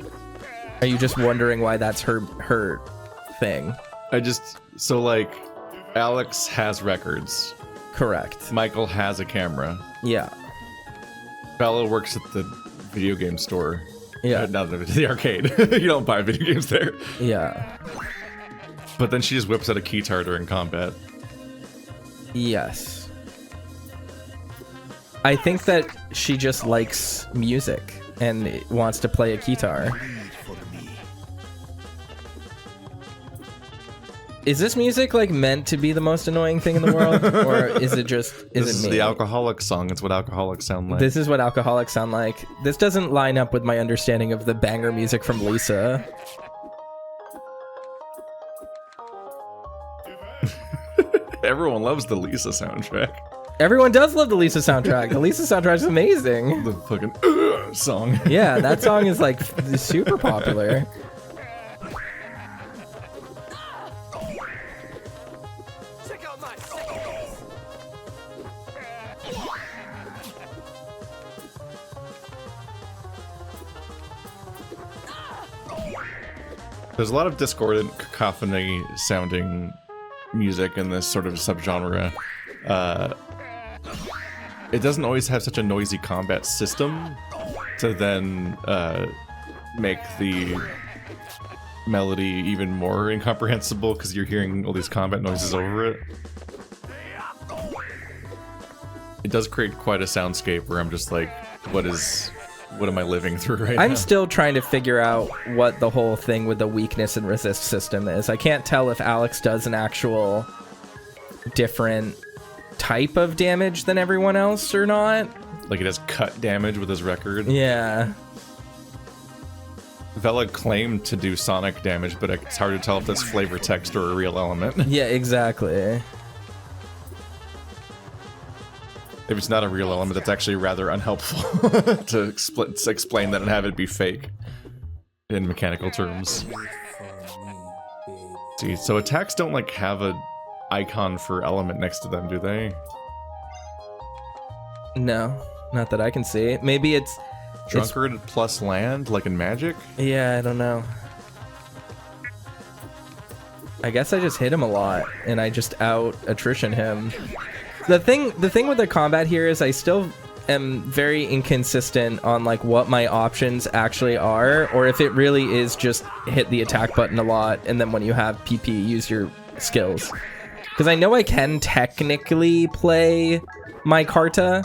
Are you just wondering why that's her thing? So like, Alex has records. Correct. Michael has a camera. Yeah. Bella works at the video game store. Yeah. Not the arcade. You don't buy video games there. Yeah. But then she just whips out a keytar during combat. Yes. I think that she just likes music and wants to play a keytar. Is this music like meant to be the most annoying thing in the world, or is it just This it is me? the alcoholic song. It's what alcoholics sound like. This is what alcoholics sound like. This doesn't line up with my understanding of the banger music from Lisa. Everyone loves the Lisa soundtrack. Everyone does love the Lisa soundtrack. The Lisa soundtrack is amazing. The fucking song. Yeah, that song is like super popular. There's a lot of discordant, cacophony sounding music in this sort of subgenre. It doesn't always have such a noisy combat system to then make the melody even more incomprehensible because you're hearing all these combat noises over it. It does create quite a soundscape where I'm just like, what am I living through right now? I'm still trying to figure out what the whole thing with the weakness and resist system is. I can't tell if Alex does an actual different type of damage than everyone else or not. Like it has cut damage with his record. Yeah. Vela claimed to do sonic damage, but it's hard to tell if that's flavor text or a real element. Yeah, exactly. If it's not a real element, that's actually rather unhelpful to explain that and have it be fake in mechanical terms. See, so attacks don't like have a icon for element next to them, do they? No, not that I can see. Maybe it's Drunkard plus land, like in Magic? Yeah, I don't know. I guess I just hit him a lot, and I just out attrition him. The thing with the combat here is I still am very inconsistent on like what my options actually are, or if it really is just hit the attack button a lot, and then when you have PP, use your skills. Because I know I can technically play my Carta,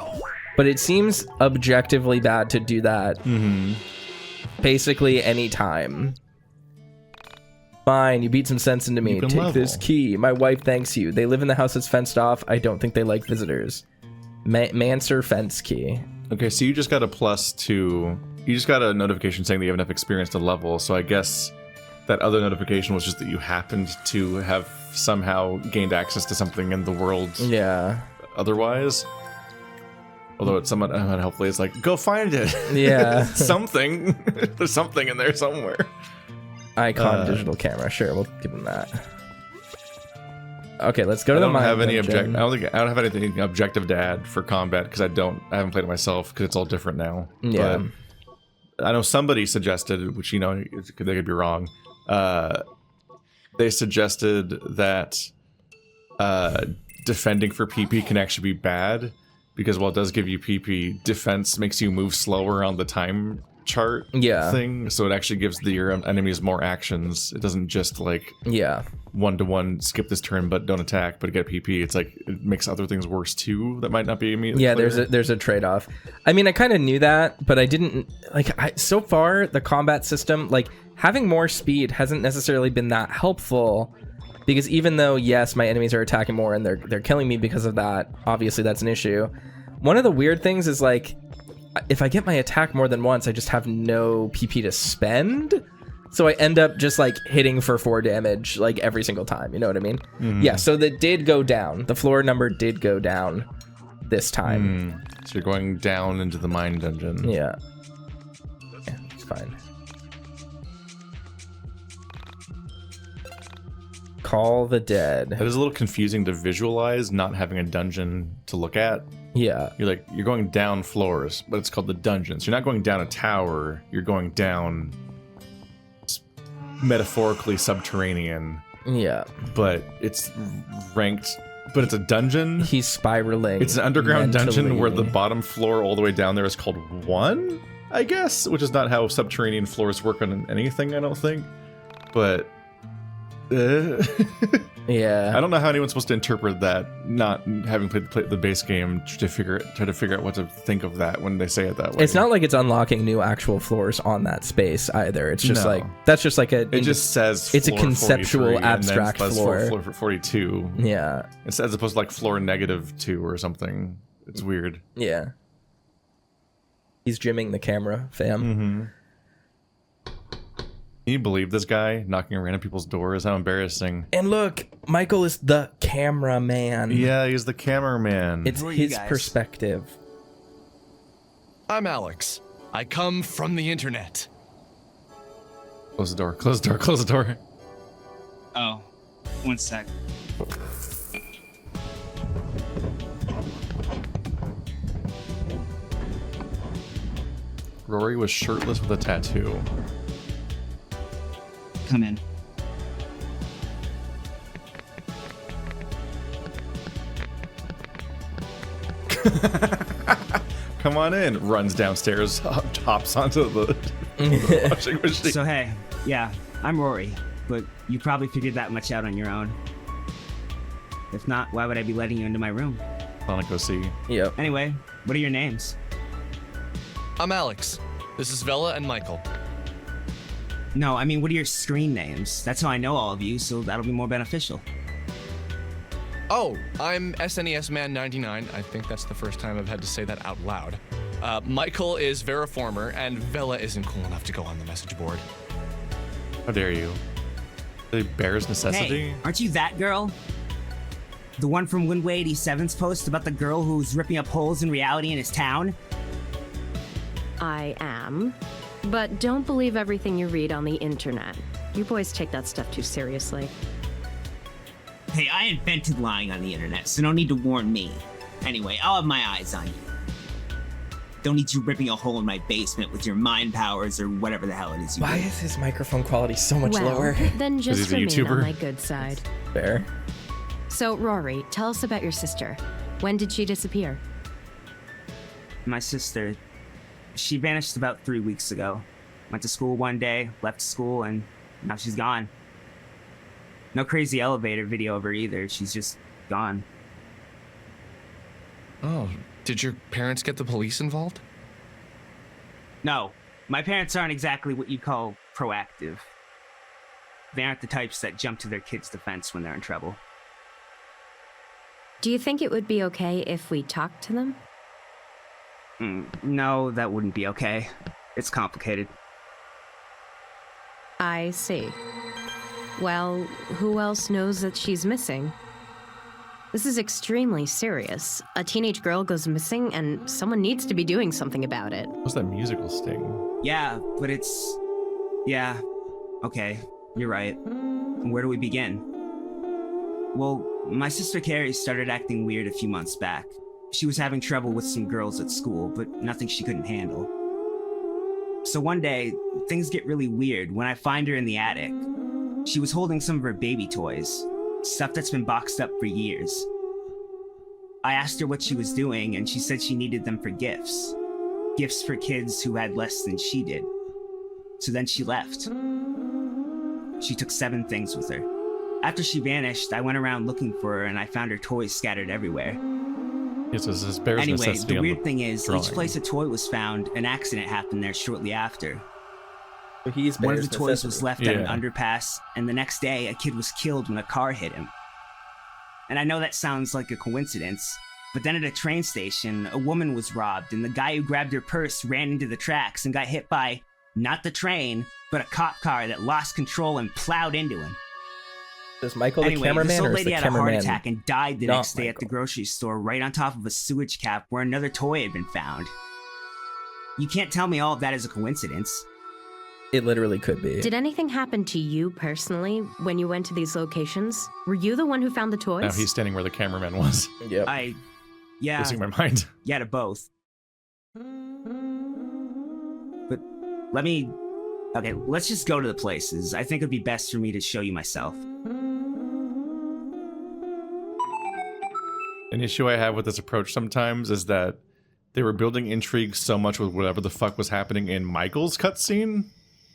but it seems objectively bad to do that basically any time. Fine, you beat some sense into me. Take this key. My wife thanks you. They live in the house that's fenced off. I don't think they like visitors. Mancer fence key. Okay, so you just got a +2. You just got a notification saying that you have enough experience to level, so I guess that other notification was just that you happened to have somehow gained access to something in the world. Yeah. Otherwise. Although it's somewhat hopefully it's like, go find it. Yeah. Something. There's something in there somewhere. Icon digital camera. Sure, we'll give him that. Okay, let's go to the I don't have anything objective to add for combat because I haven't played it myself because it's all different now. Yeah. But I know somebody suggested, which they could be wrong. They suggested that defending for PP can actually be bad because while it does give you PP, defense makes you move slower on the time chart thing, so it actually gives your enemies more actions. It doesn't just like one-to-one skip this turn but don't attack but get PP. It's like it makes other things worse too that might not be immediately clear. there's a trade-off. I mean, I kind of knew that, but I didn't like so far the combat system, like having more speed hasn't necessarily been that helpful, because even though yes my enemies are attacking more and they're killing me because of that, obviously that's an issue. One of the weird things is like if I get my attack more than once, I just have no PP to spend. So I end up just like hitting for 4 damage like every single time. You know what I mean? Mm-hmm. Yeah, so that did go down. The floor number did go down this time. So you're going down into the mine dungeon. Yeah. Yeah, it's fine. Call the dead. That is a little confusing to visualize, not having a dungeon to look at. Yeah. You're going down floors, but it's called the dungeon. So you're not going down a tower, you're going down metaphorically subterranean. Yeah. But it's ranked, but it's a dungeon. He's spiraling. It's an underground dungeon where the bottom floor all the way down there is called 1, I guess, which is not how subterranean floors work on anything, I don't think. But yeah, I don't know how anyone's supposed to interpret that, not having played the base game, try to figure out what to think of that when they say it that way. It's not like it's unlocking new actual floors on that space either. It's just like that's just like it just says it's a conceptual abstract floor. Floor 42. Yeah, it's as opposed to like floor -2 or something. It's weird. Yeah, he's gymming the camera, fam. Mm-hmm. Can you believe this guy knocking on random people's doors? How embarrassing. And look, Michael is the cameraman. Yeah, he's the cameraman. It's his perspective. I'm Alex. I come from the internet. Close the door, close the door, close the door. Oh, 1 sec. Rory was shirtless with a tattoo. Come in. Come on in. Runs downstairs, hops onto the washing machine. So hey, yeah, I'm Rory, but you probably figured that much out on your own. If not, why would I be letting you into my room? I want to go see. Yep. Anyway, what are your names? I'm Alex. This is Vela and Michael. No, I mean, what are your screen names? That's how I know all of you, so that'll be more beneficial. Oh, I'm SNES Man 99. I think that's the first time I've had to say that out loud. Michael is Veriformer, and Vela isn't cool enough to go on the message board. How dare you? The bear's necessity? Hey, aren't you that girl? The one from Windway 87's post about the girl who's ripping up holes in reality in his town? I am. But don't believe everything you read on the internet. You boys take that stuff too seriously. Hey, I invented lying on the internet, so no need to warn me. Anyway, I'll have my eyes on you. Don't need you ripping a hole in my basement with your mind powers or whatever the hell it is you Why do. is his microphone quality so much Well, lower? then just he's a remain YouTuber. on my good side. Fair. So, Rory, tell us about your sister. When did she disappear? My sister, she vanished about 3 weeks ago. Went to school one day, left school, and now she's gone. No crazy elevator video of her either. She's just gone. Oh, did your parents get the police involved? No, my parents aren't exactly what you'd call proactive. They aren't the types that jump to their kids' defense when they're in trouble. Do you think it would be okay if we talked to them? No, that wouldn't be okay. It's complicated. I see. Well, who else knows that she's missing? This is extremely serious. A teenage girl goes missing, and someone needs to be doing something about it. What's that musical sting? Yeah, but it's... Yeah, okay, you're right. Where do we begin? Well, my sister Carrie started acting weird a few months back. She was having trouble with some girls at school, but nothing she couldn't handle. So one day, things get really weird when I find her in the attic. She was holding some of her baby toys, stuff that's been boxed up for years. I asked her what she was doing, and she said she needed them for gifts. Gifts for kids who had less than she did. So then she left. She took 7 things with her. After she vanished, I went around looking for her, and I found her toys scattered everywhere. Yes, this bears Anyway, necessity the on weird thing is, drawing. each place a toy was found, an accident happened there shortly after. So he's One of bears the toys was necessity. left at an Yeah. underpass, and the next day, a kid was killed when a car hit him. And I know that sounds like a coincidence, but then at a train station, a woman was robbed, and the guy who grabbed her purse ran into the tracks and got hit by, not the train, but a cop car that lost control and plowed into him. Is Michael the Anyway, cameraman this or old is lady the had a heart cameraman? attack and died the not next day at the Michael? grocery store right on top of a sewage cap where another toy had been found. You can't tell me all of that is a coincidence. It literally could be. Did anything happen to you personally when you went to these locations? Were you the one who found the toys? Now he's standing where the cameraman was. Yep. Yeah, Losing my mind. yeah to both. But okay, let's just go to the places. I think it'd be best for me to show you myself. An issue I have with this approach sometimes is that they were building intrigue so much with whatever the fuck was happening in Michael's cutscene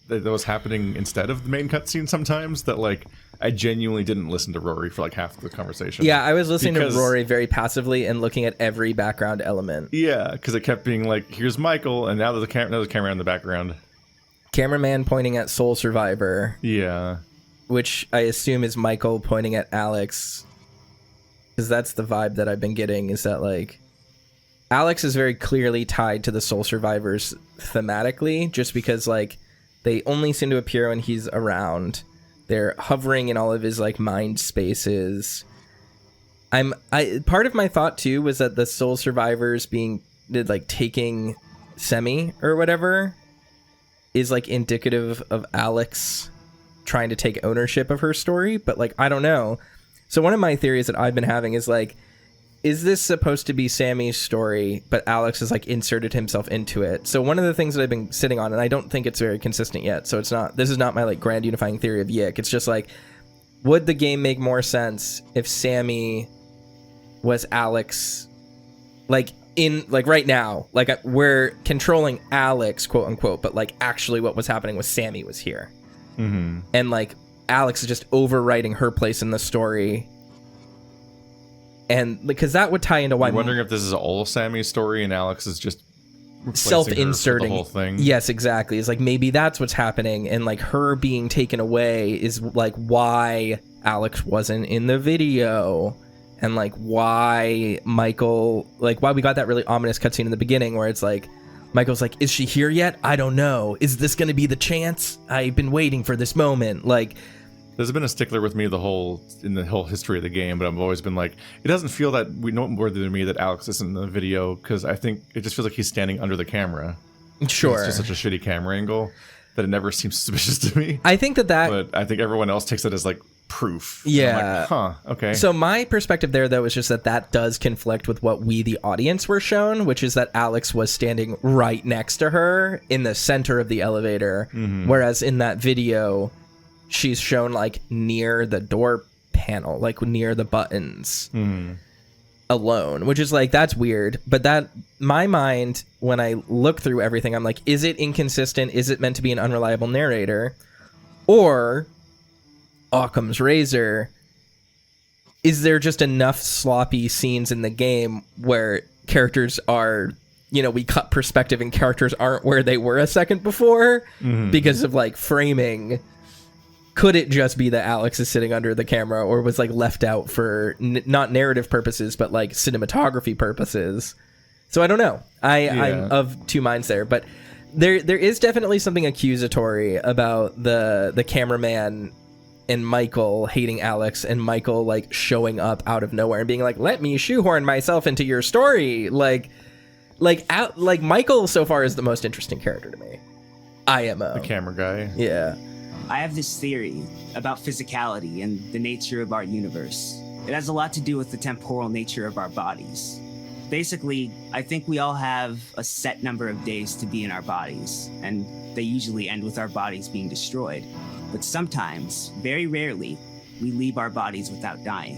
that was happening instead of the main cutscene sometimes, that like I genuinely didn't listen to Rory for like half the conversation. Yeah, I was listening Because- to Rory very passively and looking at every background element. Yeah, because it kept being like, here's Michael, and now there's a camera in the background. Cameraman pointing at Soul Survivor, Yeah. which I assume is Michael pointing at Alex. Because that's the vibe that I've been getting, is that like Alex is very clearly tied to the Soul Survivors thematically, just because like they only seem to appear when he's around. They're hovering in all of his like mind spaces. Part of my thought too was that the Soul Survivors taking Semi or whatever is like indicative of Alex trying to take ownership of her story, but like I don't know. So one of my theories that I've been having is like, is this supposed to be Sammy's story, but Alex has like inserted himself into it? So one of the things that I've been sitting on, and I don't think it's very consistent yet, so this is not my like grand unifying theory of YIIK. It's just like, would the game make more sense if Sammy was Alex, like in like right now, like we're controlling Alex, quote unquote, but like actually what was happening was Sammy was here, and like Alex is just overwriting her place in the story. And because that would tie into why I'm wondering if this is all Sammy's story and Alex is just self-inserting the whole thing. Yes, exactly. It's like maybe that's what's happening, and like her being taken away is like why Alex wasn't in the video, and like why Michael, like why we got that really ominous cutscene in the beginning where it's like Michael's like, is she here yet? I don't know. Is this going to be the chance? I've been waiting for this moment. Like There's been a stickler with me in the whole history of the game, but I've always been like, it doesn't feel that noteworthy to me that Alex isn't in the video, because I think it just feels like he's standing under the camera. Sure. It's just such a shitty camera angle that it never seems suspicious to me. I think that But I think everyone else takes it as like proof. Yeah. I'm like, okay. So my perspective there, though, is just that does conflict with what we, the audience, were shown, which is that Alex was standing right next to her in the center of the elevator, whereas in that video, she's shown like near the door panel, like near the buttons alone, which is like, that's weird. But that, my mind, when I look through everything, I'm like, is it inconsistent? Is it meant to be an unreliable narrator? Or Occam's razor, is there just enough sloppy scenes in the game where characters are, we cut perspective and characters aren't where they were a second before because of like framing? Could it just be that Alex is sitting under the camera, or was like left out for not narrative purposes, but like cinematography purposes? So I don't know. I'm of two minds there, but there is definitely something accusatory about the cameraman and Michael hating Alex, and Michael like showing up out of nowhere and being like, "Let me shoehorn myself into your story." Like Michael so far is the most interesting character to me. IMO, the camera guy. Yeah. I have this theory about physicality and the nature of our universe. It has a lot to do with the temporal nature of our bodies. Basically, I think we all have a set number of days to be in our bodies, and they usually end with our bodies being destroyed. But sometimes, very rarely, we leave our bodies without dying.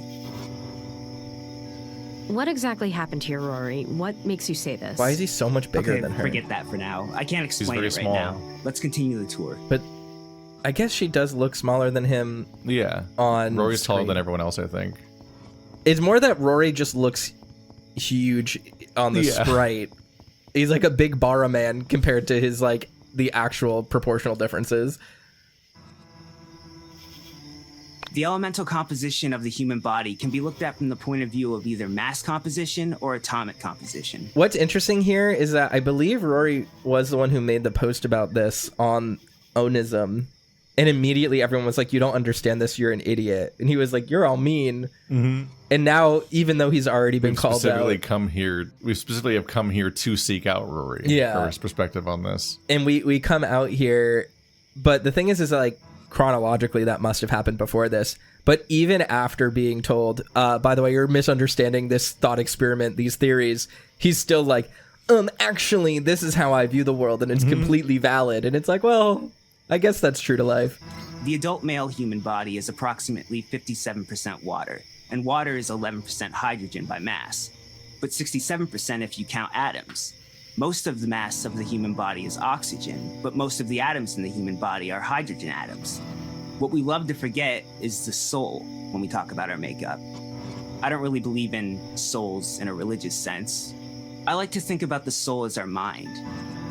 What exactly happened to you, Rory? What makes you say this? Why is he so much bigger than her? Forget that for now. I can't explain it right small. now. Let's continue the tour. But I guess she does look smaller than him. Yeah. On Rory's screen. taller than everyone else, I think. It's more that Rory just looks huge on the sprite. He's like a big bara man compared to his like the actual proportional differences. The elemental composition of the human body can be looked at from the point of view of either mass composition or atomic composition. What's interesting here is that I believe Rory was the one who made the post about this on Onism, and immediately everyone was like, "You don't understand this, you're an idiot." And he was like, "You're all mean." And now, even though he's already been called out, we specifically have come here to seek out Rory for his perspective on this. And we come out here, but the thing is like, chronologically that must have happened before this, but even after being told, by the way, you're misunderstanding this thought experiment, these theories, he's still like, actually, this is how I view the world, and it's completely valid. And it's like, well, I guess that's true to life. The adult male human body is approximately 57% water, and water is 11% hydrogen by mass, but 67% if you count atoms. Most of the mass of the human body is oxygen, but most of the atoms in the human body are hydrogen atoms. What we love to forget is the soul when we talk about our makeup. I don't really believe in souls in a religious sense. I like to think about the soul as our mind.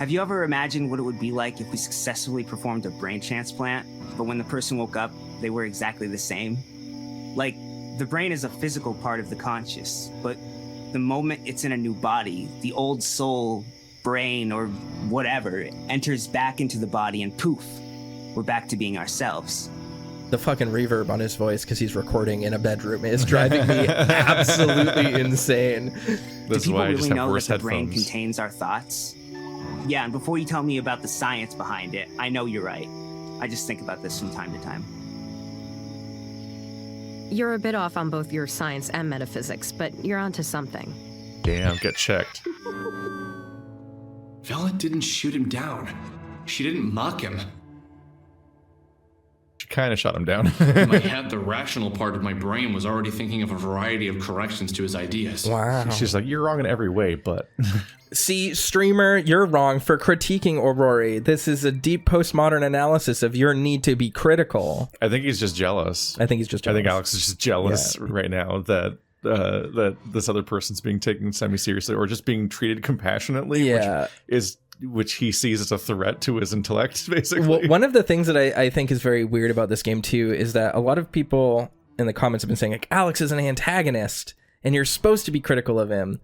Have you ever imagined what it would be like if we successfully performed a brain transplant, but when the person woke up, they were exactly the same? Like, the brain is a physical part of the conscious, but the moment it's in a new body, the old soul, brain, or whatever enters back into the body, and poof, we're back to being ourselves. The fucking reverb on his voice because he's recording in a bedroom is driving me absolutely insane. Do people really know that the brain contains our thoughts? Yeah, and before you tell me about the science behind it, I know you're right. I just think about this from time to time. You're a bit off on both your science and metaphysics, but you're onto something. Damn, get checked. Vela didn't shoot him down. She didn't mock him. She kind of shot him down. In my head, the rational part of my brain was already thinking of a variety of corrections to his ideas. Wow. She's like, you're wrong in every way, but... See, streamer, you're wrong for critiquing Rory. This is a deep postmodern analysis of your need to be critical. I think he's just jealous. I think Alex is just jealous right now that this other person's being taken semi-seriously or just being treated compassionately, which he sees as a threat to his intellect, basically. Well, one of the things that I think is very weird about this game, too, is that a lot of people in the comments have been saying, like, Alex is an antagonist, and you're supposed to be critical of him.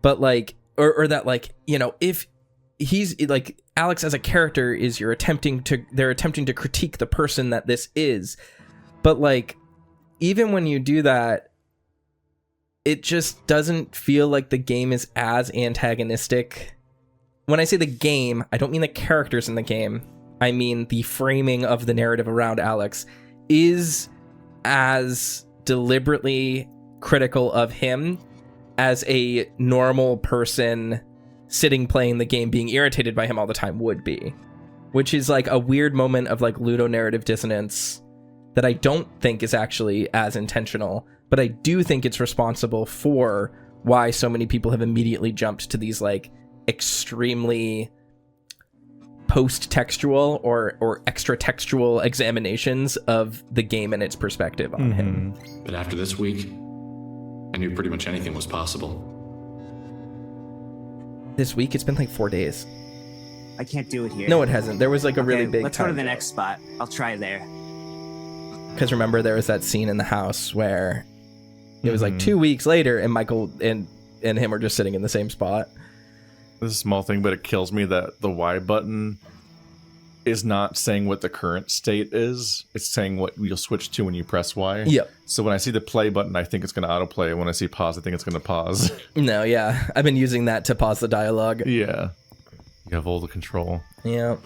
But, like, or that, like, you know, if he's, like, Alex as a character they're attempting to critique the person that this is. But like, even when you do that, it just doesn't feel like the game is as antagonistic. When I say the game, I don't mean the characters in the game. I mean the framing of the narrative around Alex is as deliberately critical of him as a normal person sitting playing the game being irritated by him all the time would be, which is like a weird moment of like ludonarrative dissonance that I don't think is actually as intentional, but I do think it's responsible for why so many people have immediately jumped to these like extremely post-textual or extra-textual examinations of the game and its perspective on him. But after this week, I knew pretty much anything was possible. This week, it's been like 4 days. I can't do it here. No, it hasn't. There was like a really big let's time. go to the next spot. I'll try there. Because remember, there was that scene in the house where it was like 2 weeks later and Michael and him were just sitting in the same spot. This is a small thing, but it kills me that the Y button is not saying what the current state is. It's saying what you'll switch to when you press Y. Yep. So when I see the play button, I think it's going to autoplay. When I see pause, I think it's going to pause. No, yeah. I've been using that to pause the dialogue. Yeah. You have all the control. Yeah.